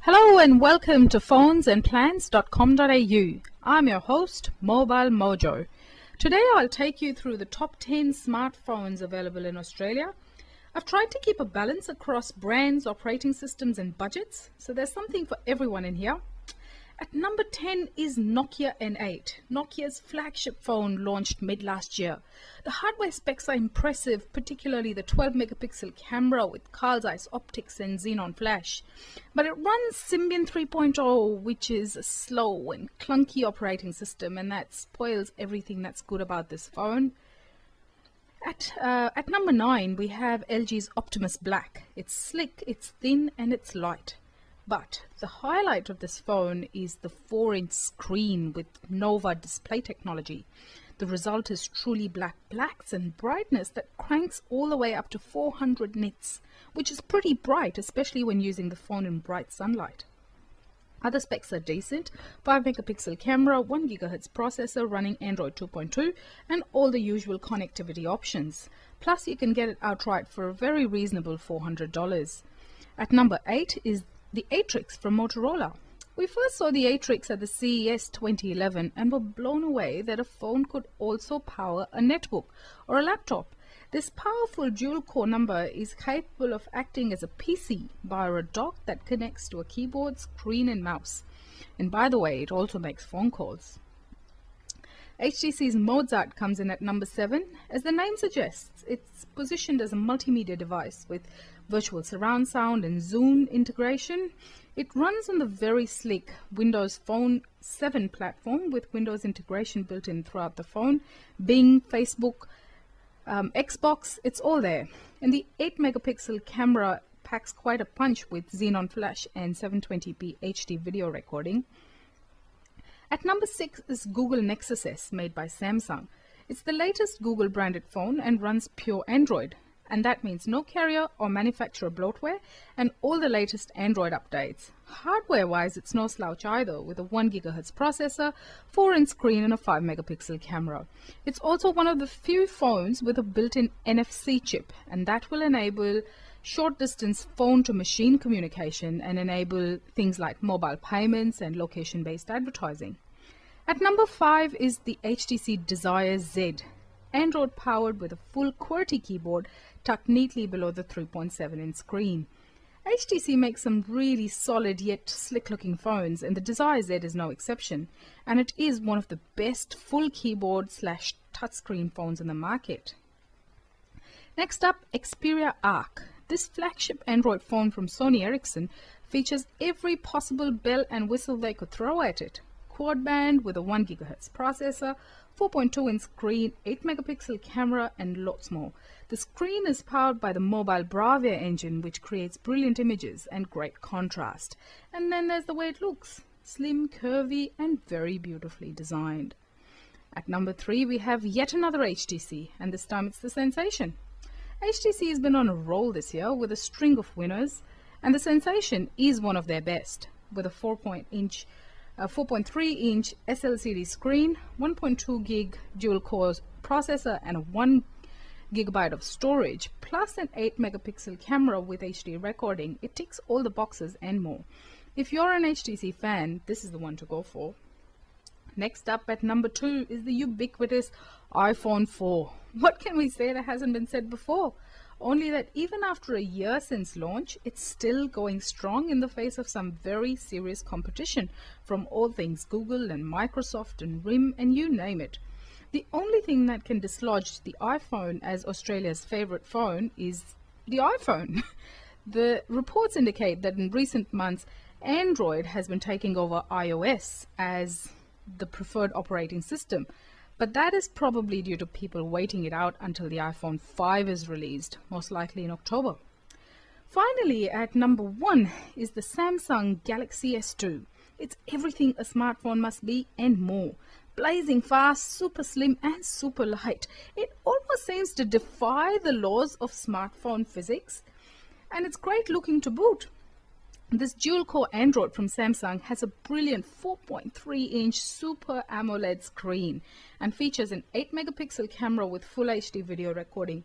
Hello and welcome to phonesandplans.com.au. I'm your host, Mobile Mojo. Today I'll take you through the top 10 smartphones available in Australia. I've tried to keep a balance across brands, operating systems and budgets, so there's something for everyone in here. At number 10 is Nokia N8, Nokia's flagship phone launched mid last year. The hardware specs are impressive, particularly the 12 megapixel camera with Carl Zeiss optics and xenon flash. But it runs Symbian 3.0, which is a slow and clunky operating system, and that spoils everything that's good about this phone. At number 9, we have LG's Optimus Black. It's slick, it's thin and it's light. But the highlight of this phone is the 4-inch screen with Nova display technology. The result is truly black blacks and brightness that cranks all the way up to 400 nits, which is pretty bright, especially when using the phone in bright sunlight. Other specs are decent: 5 megapixel camera, 1 GHz processor running Android 2.2 and all the usual connectivity options. Plus you can get it outright for a very reasonable $400. At number 8 is the Attrix from Motorola. We first saw the Attrix at the CES 2011 and were blown away that a phone could also power a netbook or a laptop. This powerful dual-core number is capable of acting as a PC via a dock that connects to a keyboard, screen and mouse. And by the way, it also makes phone calls. HTC's Mozart comes in at number 7. As the name suggests, it's positioned as a multimedia device with virtual surround sound and Zoom integration. It runs on the very sleek Windows Phone 7 platform with Windows integration built in throughout the phone. Bing, Facebook, Xbox, it's all there. And the 8 megapixel camera packs quite a punch with xenon flash and 720p HD video recording. At number 6 is Google Nexus S, made by Samsung. It's the latest Google branded phone and runs pure Android. And that means no carrier or manufacturer bloatware and all the latest Android updates. Hardware-wise, it's no slouch either, with a 1 GHz processor, 4-inch screen and a 5 megapixel camera. It's also one of the few phones with a built-in NFC chip, and that will enable short-distance phone-to-machine communication and enable things like mobile payments and location-based advertising. At number 5 is the HTC Desire Z, Android powered with a full QWERTY keyboard tucked neatly below the 3.7-inch screen. HTC makes some really solid yet slick-looking phones, and the Desire Z is no exception, and it is one of the best full keyboard / touchscreen phones in the market. Next up, Xperia Arc. This flagship Android phone from Sony Ericsson features every possible bell and whistle they could throw at it. Quad band with a 1 GHz processor, 4.2-inch screen, 8 megapixel camera and lots more. The screen is powered by the mobile Bravia engine, which creates brilliant images and great contrast. And then there's the way it looks: slim, curvy and very beautifully designed. At number 3 we have yet another HTC, and this time it's the Sensation. HTC has been on a roll this year with a string of winners, and the Sensation is one of their best, with a 4.3-inch SLCD screen, 1.2 gig dual-core processor and a 1 GB of storage, plus an 8 megapixel camera with HD recording. It ticks all the boxes and more. If you're an HTC fan, this is the one to go for. Next up at number 2 is the ubiquitous iPhone 4. What can we say that hasn't been said before? Only that even after a year since launch, it's still going strong in the face of some very serious competition from all things Google and Microsoft and RIM and you name it. The only thing that can dislodge the iPhone as Australia's favorite phone is the iPhone. The reports indicate that in recent months, Android has been taking over iOS as the preferred operating system. But that is probably due to people waiting it out until the iPhone 5 is released, most likely in October. Finally, at number 1 is the Samsung Galaxy S2. It's everything a smartphone must be and more. Blazing fast, super slim and super light. It almost seems to defy the laws of smartphone physics, and it's great looking to boot. This dual-core Android from Samsung has a brilliant 4.3-inch Super AMOLED screen and features an 8 megapixel camera with full HD video recording.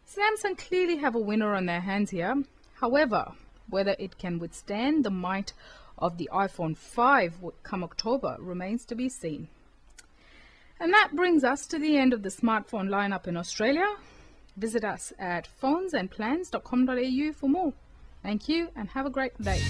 Samsung clearly have a winner on their hands here. However, whether it can withstand the might of the iPhone 5 come October remains to be seen. And that brings us to the end of the smartphone lineup in Australia. Visit us at phonesandplans.com.au for more. Thank you and have a great day.